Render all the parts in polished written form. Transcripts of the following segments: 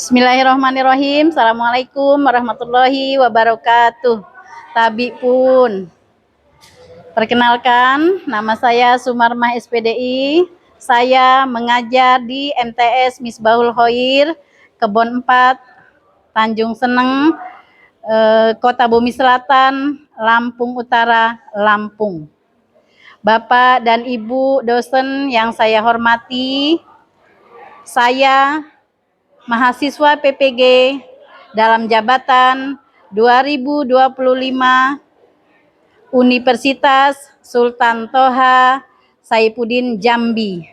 Bismillahirrahmanirrahim. Assalamualaikum warahmatullahi wabarakatuh. Tabi pun. Perkenalkan, nama saya Sumarmah SPDI. Saya mengajar di MTS Misbahul Khoir, Kebon 4, Tanjung Seneng, Kota Bumi Selatan, Lampung Utara, Lampung. Bapak dan Ibu dosen yang saya hormati, saya mahasiswa PPG dalam jabatan 2025 Universitas Sultan Toha Saifuddin Jambi.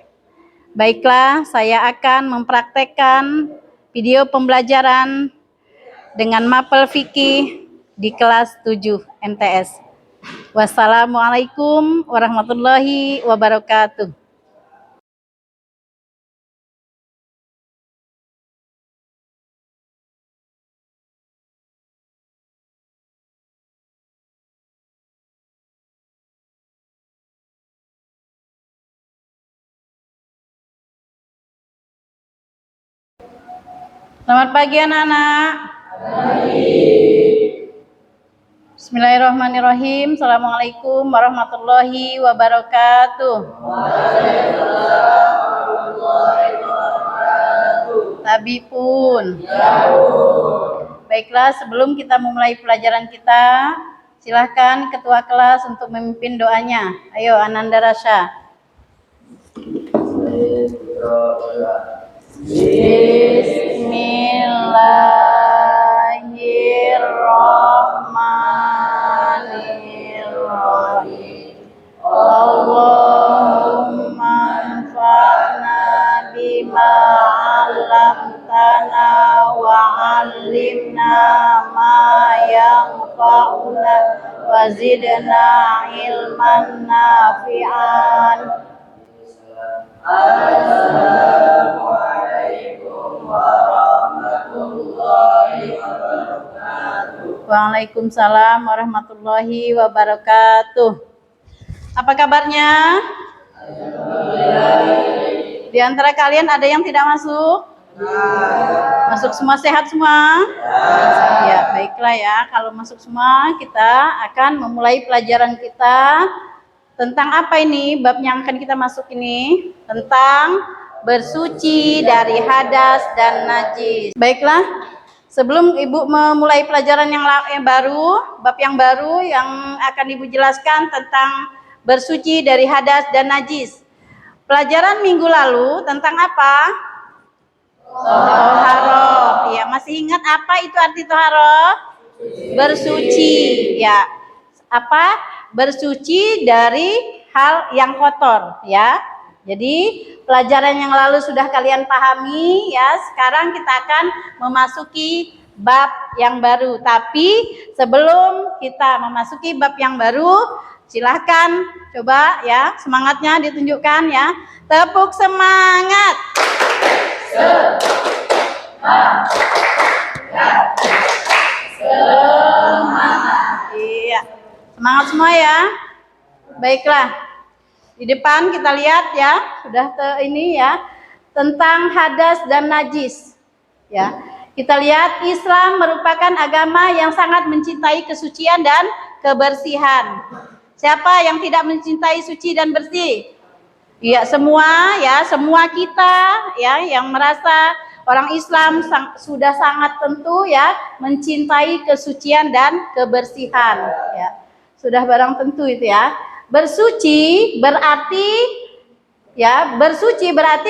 Baiklah, saya akan mempraktekkan video pembelajaran dengan mapel fikih di kelas 7 MTS. Wassalamualaikum warahmatullahi wabarakatuh. Selamat pagi anak-anak. Bismillahirrahmanirrahim. Assalamualaikum warahmatullahi wabarakatuh. Tabi pun. Baiklah, sebelum kita memulai pelajaran kita, silahkan ketua kelas untuk memimpin doanya. Ayo, Ananda Rasha. Bismillahirrahmanirrahim. Allahumma anfa'na bima 'allamtana wa 'allimna ma yanfa'una wa zidna ilman nafi'an. Assalamualaikum warahmatullahi wabarakatuh. Waalaikumsalam warahmatullahi wabarakatuh. Apa kabarnya? Di antara kalian ada yang tidak masuk? Masuk semua, sehat semua? Ya, baiklah ya. Kalau masuk semua, kita akan memulai pelajaran kita. Tentang apa ini? Bab yang akan kita masuk ini tentang bersuci dari hadas dan najis. Baiklah, sebelum Ibu memulai pelajaran yang baru, bab yang baru yang akan Ibu jelaskan tentang bersuci dari hadas dan najis. Pelajaran minggu lalu tentang apa? Toharoh. Ya, masih ingat apa itu arti toharoh? Bersuci. Ya, apa? Bersuci dari hal yang kotor, ya. Jadi pelajaran yang lalu sudah kalian pahami, ya. Sekarang kita akan memasuki bab yang baru. Tapi sebelum kita memasuki bab yang baru, silahkan coba ya, semangatnya ditunjukkan ya. Tepuk semangat. Semangat. Iya. Semangat semua ya. Baiklah. Di depan kita lihat ya, sudah ini ya, tentang hadas dan najis. Ya. Kita lihat Islam merupakan agama yang sangat mencintai kesucian dan kebersihan. Siapa yang tidak mencintai suci dan bersih? Ya, semua ya, semua kita ya yang merasa orang Islam sudah sangat tentu ya mencintai kesucian dan kebersihan ya. Sudah barang tentu itu ya. Bersuci berarti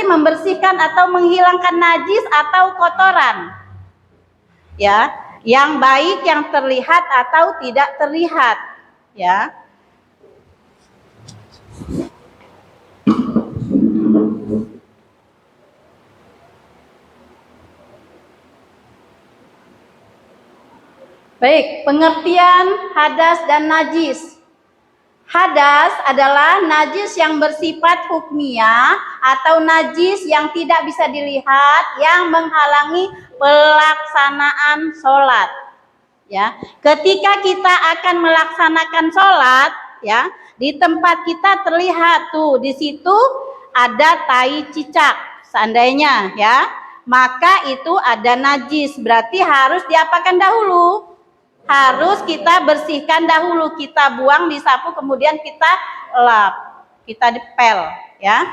membersihkan atau menghilangkan najis atau kotoran. Ya, yang baik yang terlihat atau tidak terlihat, ya. Baik, pengertian hadas dan najis. Hadas adalah najis yang bersifat hukmiyah atau najis yang tidak bisa dilihat yang menghalangi pelaksanaan sholat. Ya, ketika kita akan melaksanakan sholat, ya, di tempat kita terlihat tuh di situ ada tai cicak. Seandainya, ya, maka itu ada najis. Berarti harus diapakan dahulu? Harus kita bersihkan dahulu, kita buang, disapu, kemudian kita lap, kita dipel, ya.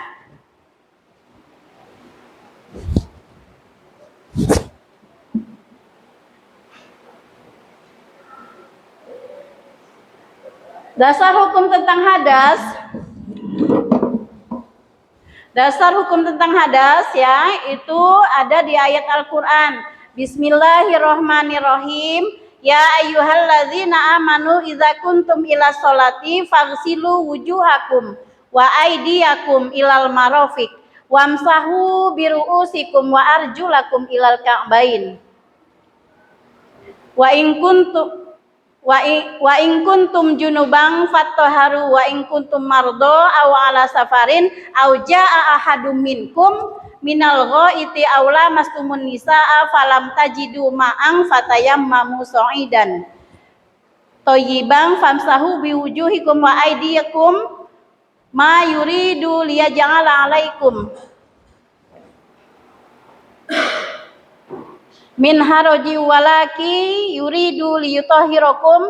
Dasar hukum tentang hadas. Dasar hukum tentang hadas ya, itu ada di ayat Al-Qur'an. Bismillahirrahmanirrahim. Ya ayyuhalladzina amanu idza kuntum ila sholati faghsilu wujuhakum wa aydiyakum ilal marafiq wamsahu biruusikum wa arjulakum ilal ka'bain. Wa in kuntum junuban fattaharu wa in kuntum mardo aw ala safarin aw jaa ahadum minkum minal ghaiti aw lamastumun nisaa falam tajidu ma'an fatayammamu sa'idan thayyiban famsahu biwujuhikum wa aydiyakum ma yuridu liyaj'ala 'alaikum min haraji walaki yuridu liyutahhirakum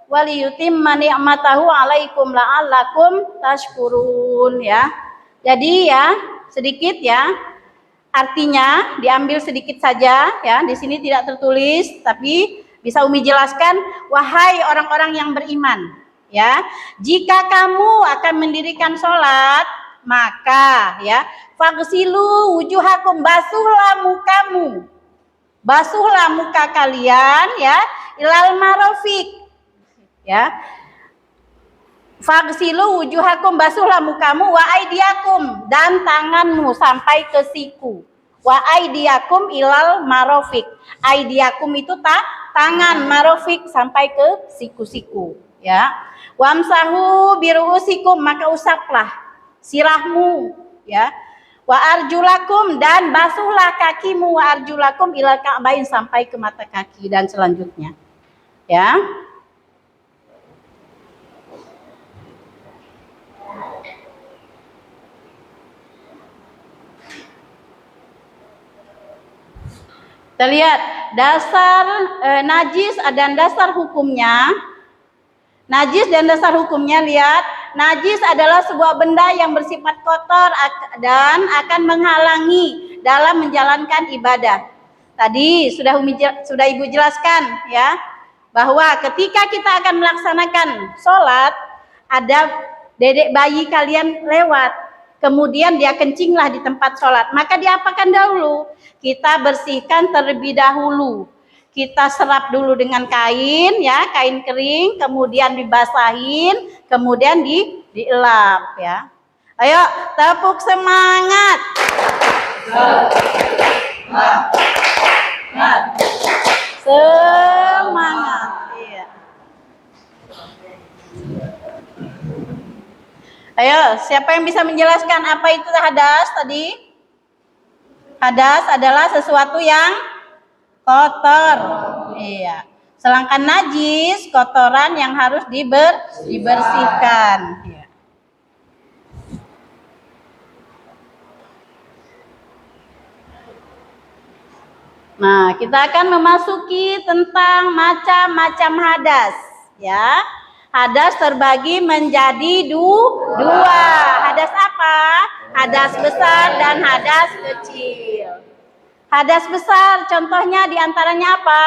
wa liyutimma ni'matahu 'alaikum la'allakum tashkurun, ya. Jadi ya, sedikit ya. Artinya diambil sedikit saja ya. Di sini tidak tertulis, tapi bisa Umi jelaskan, wahai orang-orang yang beriman, ya. Jika kamu akan mendirikan sholat, maka ya, faghsilu wujuhakum, basuhlah mukamu. Basuhlah muka kalian ya, ilal marafiq, ya. Faghsilu wujuhakum, basuhlah mukamu, wa aidiakum, dan tanganmu sampai ke siku. Wa aidiakum ilal marafiq. Aidiakum itu tangan, marafiq sampai ke siku-siku, ya. Wamsahu biruusikum, maka usaplah sirahmu, ya. Wa arjulakum, dan basuhlah kakimu, wa arjulakum ilal ka'bain, sampai ke mata kaki dan selanjutnya, ya. Kita lihat dasar najis dan dasar hukumnya. Najis dan dasar hukumnya, lihat, najis adalah sebuah benda yang bersifat kotor dan akan menghalangi dalam menjalankan ibadah. Tadi sudah Ibu jelaskan ya, bahwa ketika kita akan melaksanakan sholat, ada dedek bayi kalian lewat, kemudian dia kencinglah di tempat sholat, maka diapakan dahulu? Kita bersihkan terlebih dahulu. Kita serap dulu dengan kain ya, kain kering, kemudian dibasahin, kemudian dielap ya. Ayo tepuk semangat. Semangat. Iya. Ayo, siapa yang bisa menjelaskan apa itu hadas tadi? Hadas adalah sesuatu yang kotor, iya. Sedangkan najis, kotoran yang harus dibersihkan. Iya. Nah, kita akan memasuki tentang macam-macam hadas, ya. Hadas terbagi menjadi dua. Hadas apa? Hadas besar dan hadas kecil. Hadas besar, contohnya diantaranya apa?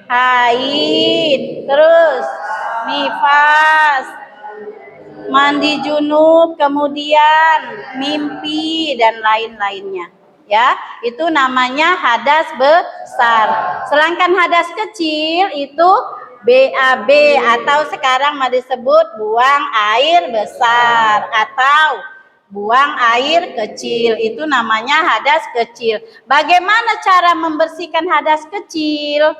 Haid, terus nifas, mandi junub, kemudian mimpi dan lain-lainnya. Ya, itu namanya hadas besar. Sedangkan hadas kecil itu BAB, atau sekarang disebut buang air besar atau buang air kecil, itu namanya hadas kecil. Bagaimana cara membersihkan hadas kecil?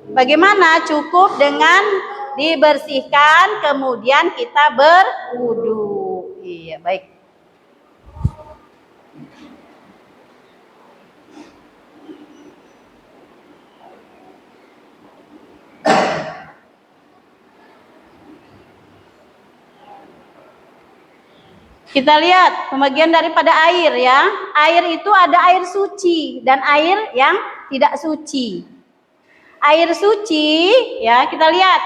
Bagaimana? Cukup dengan dibersihkan, kemudian kita berwudu. Iya, baik. Kita lihat pembagian daripada air ya. Air itu ada air suci dan air yang tidak suci. Air suci ya, kita lihat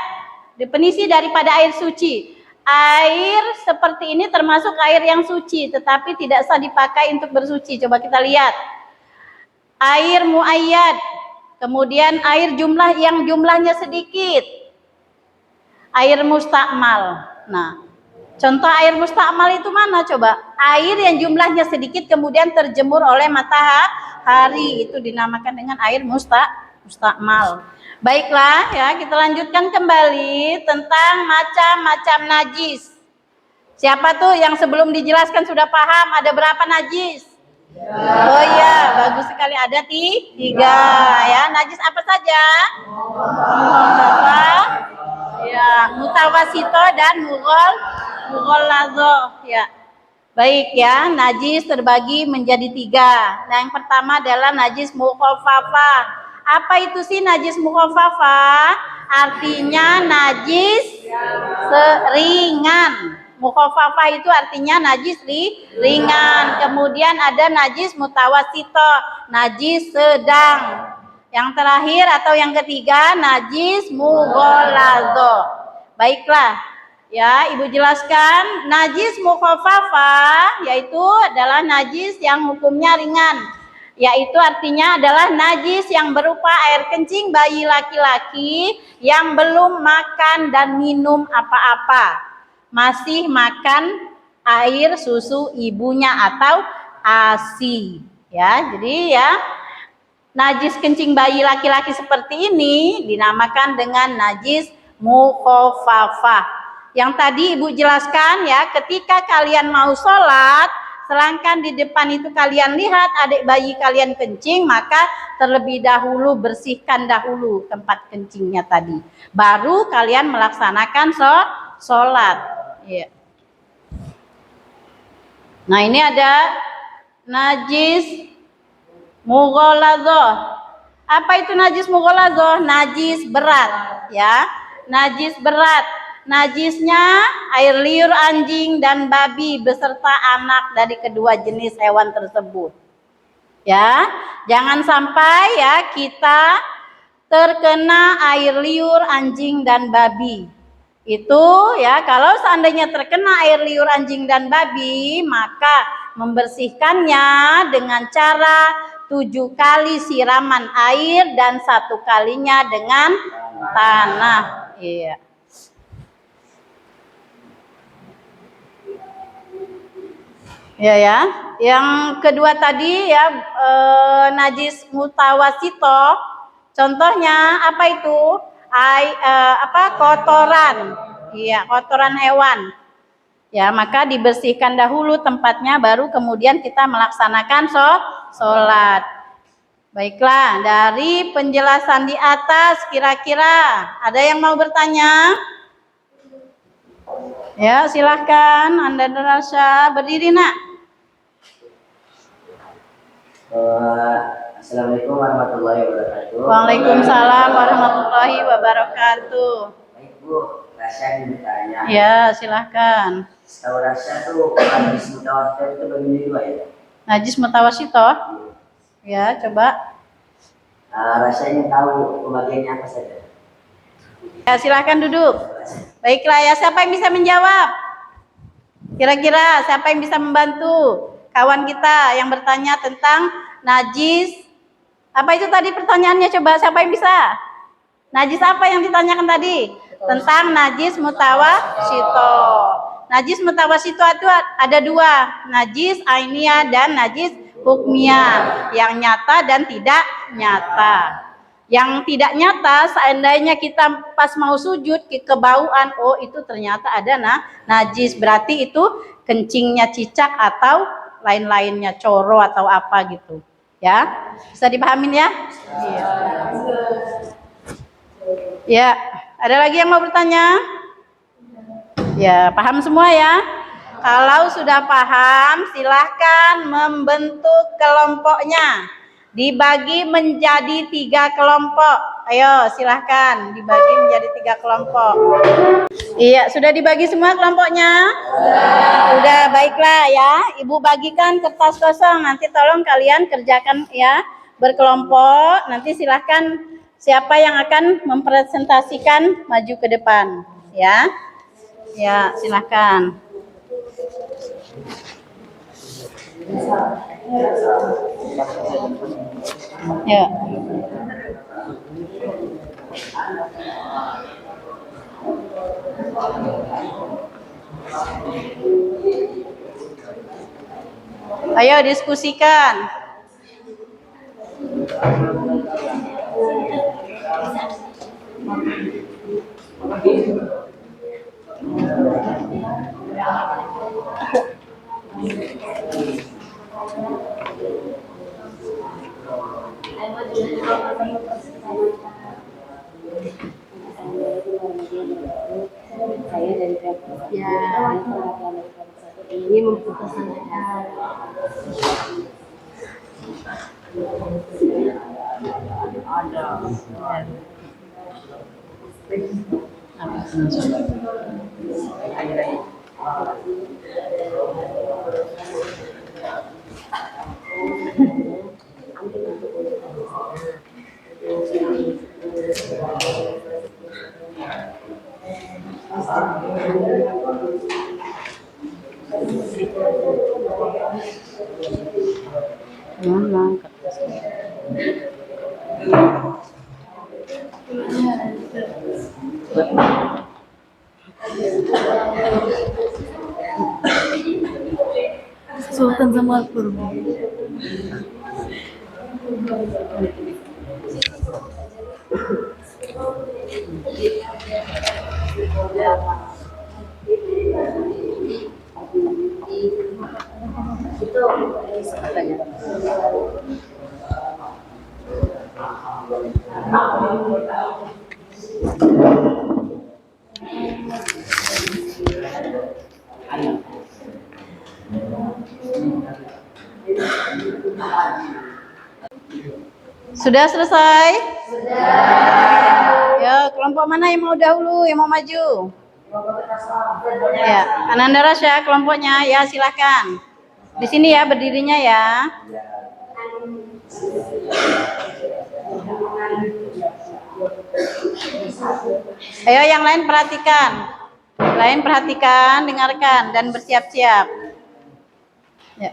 definisi daripada air suci. Air seperti ini termasuk air yang suci, tetapi tidak sah dipakai untuk bersuci. Coba kita lihat. Air muayyad, kemudian air yang jumlahnya sedikit. Air mustakmal. Nah, contoh air mustakmal itu mana coba? Air yang jumlahnya sedikit kemudian terjemur oleh matahari, itu dinamakan dengan air mustakmal. Baiklah ya, kita lanjutkan kembali tentang macam-macam najis. Siapa tuh yang sebelum dijelaskan sudah paham ada berapa najis? Oh iya, bagus sekali, ada tiga ya. Najis apa saja? Ya, mutawasito dan mughalladho ya. Baik ya, najis terbagi menjadi tiga. Nah, yang pertama adalah najis mukhafafah. Apa itu sih najis mukhafafah? Artinya najis ringan. Mukhafafah itu artinya najis ringan. Kemudian ada najis mutawasito, najis sedang. Yang terakhir atau yang ketiga najis mughalladho. Baiklah, ya Ibu jelaskan. Najis mukhafafah yaitu adalah najis yang hukumnya ringan. Yaitu artinya adalah najis yang berupa air kencing bayi laki-laki yang belum makan dan minum apa-apa. Masih makan air susu ibunya atau ASI. Ya, jadi ya najis kencing bayi laki-laki seperti ini dinamakan dengan najis mukhafafah. Yang tadi Ibu jelaskan ya, ketika kalian mau sholat, sedangkan di depan itu kalian lihat adik bayi kalian kencing, maka terlebih dahulu bersihkan dahulu tempat kencingnya tadi. Baru kalian melaksanakan sholat. Ya. Nah, ini ada najis mughalladho. Apa itu najis mughalladho? Najis berat, ya. Najis berat. Najisnya air liur anjing dan babi beserta anak dari kedua jenis hewan tersebut. Ya, jangan sampai ya kita terkena air liur anjing dan babi. Itu ya, kalau seandainya terkena air liur anjing dan babi, maka membersihkannya dengan cara 7 kali siraman air dan 1 kalinya dengan tanah. Iya. Ya. Yang kedua tadi ya najis mutawasito. Contohnya apa itu? Kotoran. Iya, kotoran hewan. Ya, maka dibersihkan dahulu tempatnya baru kemudian kita melaksanakan sholat. Baiklah, dari penjelasan di atas kira-kira ada yang mau bertanya? Ya, silahkan Anda Rasha berdiri, Nak. Assalamualaikum warahmatullahi wabarakatuh. Waalaikumsalam warahmatullahi wabarakatuh. Baik Bu, Rasha ingin bertanya. Ya, silahkan. Setahu Rasha tuh najis mutawasito itu bagi dua ya? Najis mutawasito? Ya, coba. Rasha ingin tahu pembagiannya apa saja. Ya, silahkan duduk. Baiklah ya, siapa yang bisa menjawab? Kira-kira siapa yang bisa membantu kawan kita yang bertanya tentang najis? Apa itu tadi pertanyaannya? Coba siapa yang bisa? Najis apa yang ditanyakan tadi? Tentang najis mutawasito. Najis mutawasito itu ada dua, najis ainiyah dan najis hukmiyah, yang nyata dan tidak nyata. Yang tidak nyata, seandainya kita pas mau sujud kebauan, oh itu ternyata ada najis, berarti itu kencingnya cicak atau lain-lainnya, coro atau apa gitu. Ya, bisa dipahamin ya? Iya. Ya, ada lagi yang mau bertanya? Ya, paham semua ya? Kalau sudah paham, silahkan membentuk kelompoknya. Dibagi menjadi 3 kelompok. Ayo silahkan dibagi menjadi 3 kelompok. Iya, sudah dibagi semua kelompoknya? Sudah, baiklah ya. Ibu bagikan kertas kosong. Nanti tolong kalian kerjakan ya berkelompok. Nanti silahkan siapa yang akan mempresentasikan maju ke depan. Ya, ya silahkan. Ya. Ayo diskusikan. Saya dari ini mempertahankan Sultan sama Al-Qurban. Sudah selesai? Sudah. Ya, kelompok mana yang mau dahulu, yang mau maju? Ya, Ananda Rasya kelompoknya. Ya, silakan. Di sini ya berdirinya ya. Ayo yang lain perhatikan. Dengarkan dan bersiap-siap. Ya.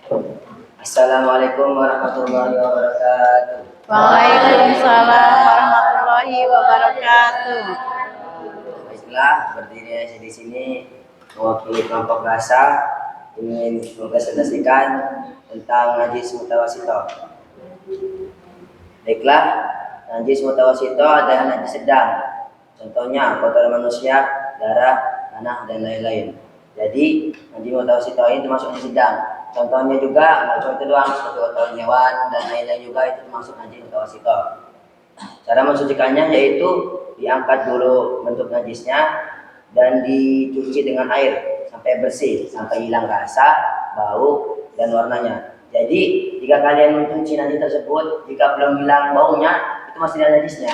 Assalamualaikum warahmatullahi wabarakatuh. Waalaikumsalam warahmatullahi wabarakatuh. Baiklah, berdiri saya di sini mewakili kelompok rasa ingin mempresentasikan tentang najis mutawasito. Baiklah, najis mutawasito adalah najis sedang. Contohnya kotoran manusia, darah, tanah dan lain-lain. Jadi najis mutawasito ini termasuk najis sedang. Contohnya juga nggak cuma itu doang, seperti kotoran hewan dan lain-lain juga itu termasuk najis mutawasito. Cara mensucikannya yaitu diangkat dulu bentuk najisnya dan dicuci dengan air sampai bersih, sampai hilang rasa, bau, dan warnanya. Jadi jika kalian mencuci najis tersebut, jika belum hilang baunya, itu masih ada najisnya.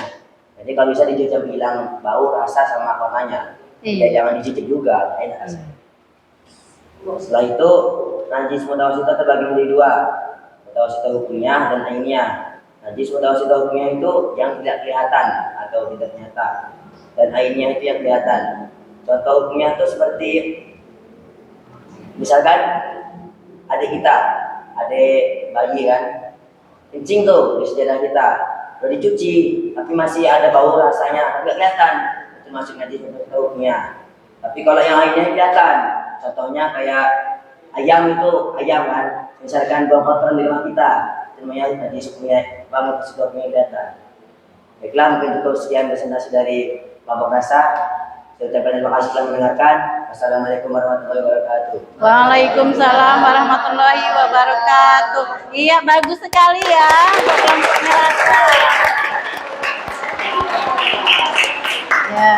Jadi kalau bisa dicuci sampai hilang bau, rasa, sama warnanya. Ya jangan dicicip juga, enak rasanya. Setelah itu najis mutawasito terbagi menjadi 2, mutawasito hukumnya dan ainnya. Najis mutawasito hukumnya itu yang tidak kelihatan atau tidak nyata, dan ainnya itu yang kelihatan. Contoh hukumnya itu seperti misalkan adik kita, adik bayi kan, kencing tuh di sejadah kita, udah dicuci tapi masih ada bau rasanya, tidak kelihatan, itu masuk najis mutawasito hukumnya. Tapi kalau yang ainnya kelihatan, contohnya kayak ayam itu, ayam kan, misalkan buang kotoran di rumah kita, itu namanya najis hukumnya, bangun hukumnya kelihatan. Baiklah, mungkin cukup sekian presentasi dari kelompok rasa. Saya ucapkan terima kasih telah mendengarkan. Assalamualaikum warahmatullahi wabarakatuh. Waalaikumsalam warahmatullahi wabarakatuh. Iya, bagus sekali ya untuk kelompoknya rasa. Ya.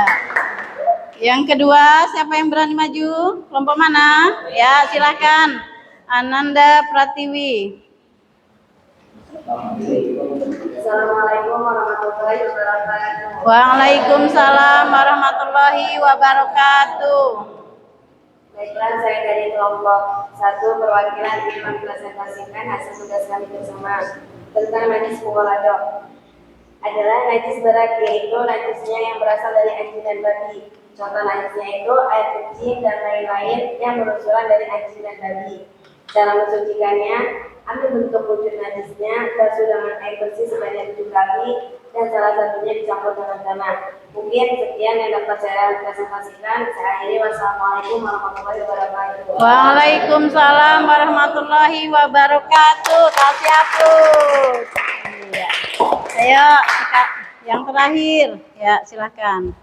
Yang kedua, siapa yang berani maju? Kelompok mana? Ya, silakan. Ananda Pratiwi. Assalamualaikum warahmatullahi wabarakatuh. Waalaikumsalam warahmatullahi wabarakatuh. Baiklah, saya dari kelompok 1 perwakilan ingin mempresentasikan hasil tugas kami bersama tentang najis mughalladhah. Adalah najis berat, yaitu najisnya yang berasal dari anjing dan babi. Contoh najisnya itu air kencing dan lain-lain yang berasal dari anjing dan babi. Cara mensucikannya, ambil bentuk wujud najisnya, basuh dengan air bersih sebanyak 7 kali, dan salah satunya dicampur dengan tanah. Mungkin sekian yang dapat saya presentasikan. Saya akhiri. Wassalamualaikum warahmatullahi wabarakatuh. Waalaikumsalam warahmatullahi wabarakatuh. Kasih aplaus. Iya. Ayo, Kak, yang terakhir. Ya, silakan.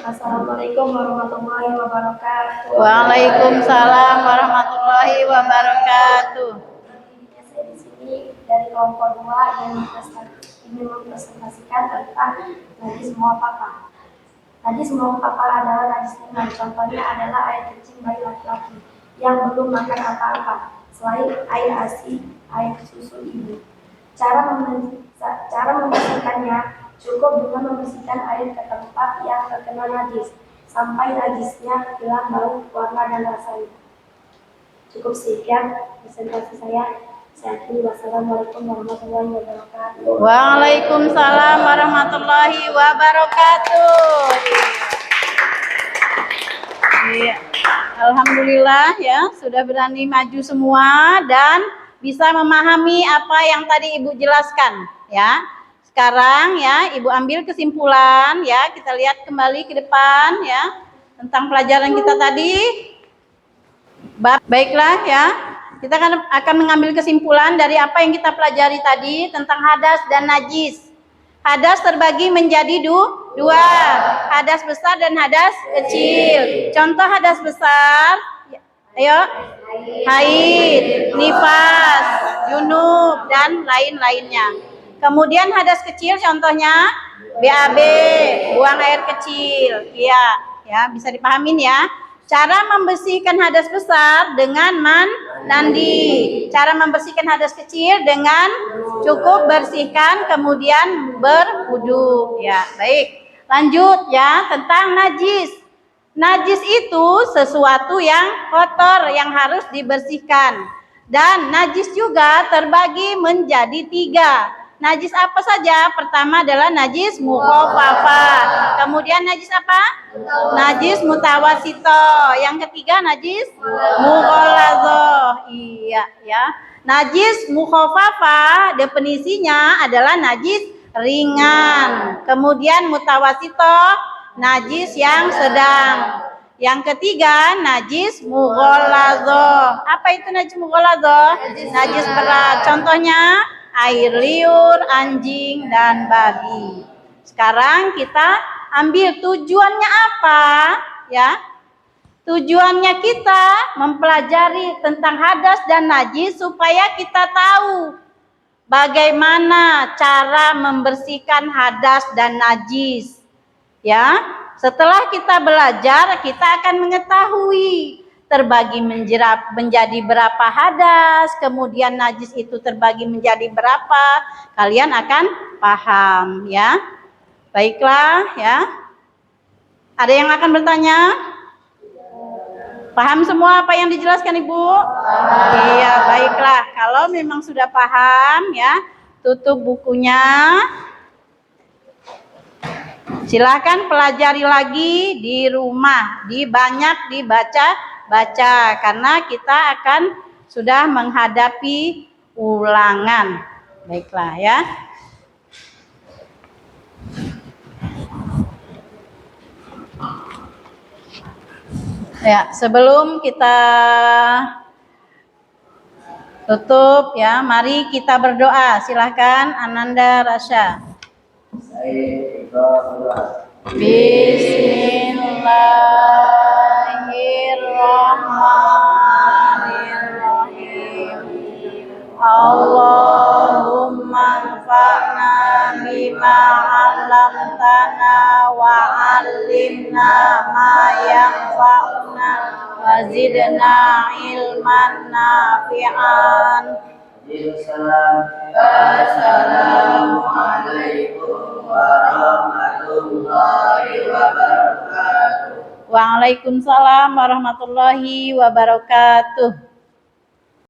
Assalamualaikum warahmatullahi wabarakatuh. Waalaikumsalam warahmatullahi wabarakatuh. Saya di sini dari kelompok 2 yang ingin mempresentasikan tentang najis muwafaqah. Najis muwafaqah adalah najis ringan. Contohnya adalah air kencing bayi laki-laki yang belum makan apa-apa selain air ASI, air susu ibu. Cara membersihkannya cukup dengan membersihkan air ke tempat yang terkena najis sampai najisnya hilang bau, warna, dan rasanya. Cukup sekian presentasi saya. Saya akhiri. Wassalamualaikum warahmatullahi wabarakatuh. Waalaikumsalam warahmatullahi wabarakatuh. Iya. Alhamdulillah ya, sudah berani maju semua dan bisa memahami apa yang tadi Ibu jelaskan ya. Sekarang ya, Ibu ambil kesimpulan ya, kita lihat kembali ke depan ya tentang pelajaran kita tadi. Baiklah ya, kita akan mengambil kesimpulan dari apa yang kita pelajari tadi tentang hadas dan najis. Hadas terbagi menjadi dua, hadas besar dan hadas kecil. Contoh hadas besar, ayo, haid, nifas, junub, dan lain-lainnya. Kemudian hadas kecil contohnya BAB, buang air kecil. Iya, ya bisa dipahamin ya. Cara membersihkan hadas besar dengan mandi. Cara membersihkan hadas kecil dengan cukup bersihkan kemudian berwudu. Ya, baik. Lanjut ya tentang najis. Najis itu sesuatu yang kotor yang harus dibersihkan. Dan najis juga terbagi menjadi 3. Najis apa saja? Pertama adalah najis mukhafafah. Kemudian najis apa? Najis mutawasito. Yang ketiga najis mughalladhah. Iya ya. Najis mukhafafah definisinya adalah najis ringan. Kemudian mutawasito, najis yang sedang. Yang ketiga najis mughalladhah. Apa itu najis mughalladhah? Najis berat. Contohnya air liur, anjing, dan babi. Sekarang kita ambil tujuannya apa? Ya, tujuannya kita mempelajari tentang hadas dan najis supaya kita tahu bagaimana cara membersihkan hadas dan najis. Ya, setelah kita belajar, kita akan mengetahui terbagi menjadi berapa hadas, kemudian najis itu terbagi menjadi berapa, kalian akan paham ya. Baiklah ya. Ada yang akan bertanya? Paham semua apa yang dijelaskan Ibu? Iya, baiklah. Kalau memang sudah paham ya, tutup bukunya. Silakan pelajari lagi di rumah, banyak dibaca karena kita akan sudah menghadapi ulangan. Baiklah ya. Ya, sebelum kita tutup ya, mari kita berdoa. Silakan Ananda Rasya. Bismillahirrahmanirrahim. Allahumma anfa'na bima 'allamtana wa 'allimna ma yanfa'una wa zidna ilman nafi'an. Assalamualaikum warahmatullahi wabarakatuh. Waalaikumsalam warahmatullahi wabarakatuh.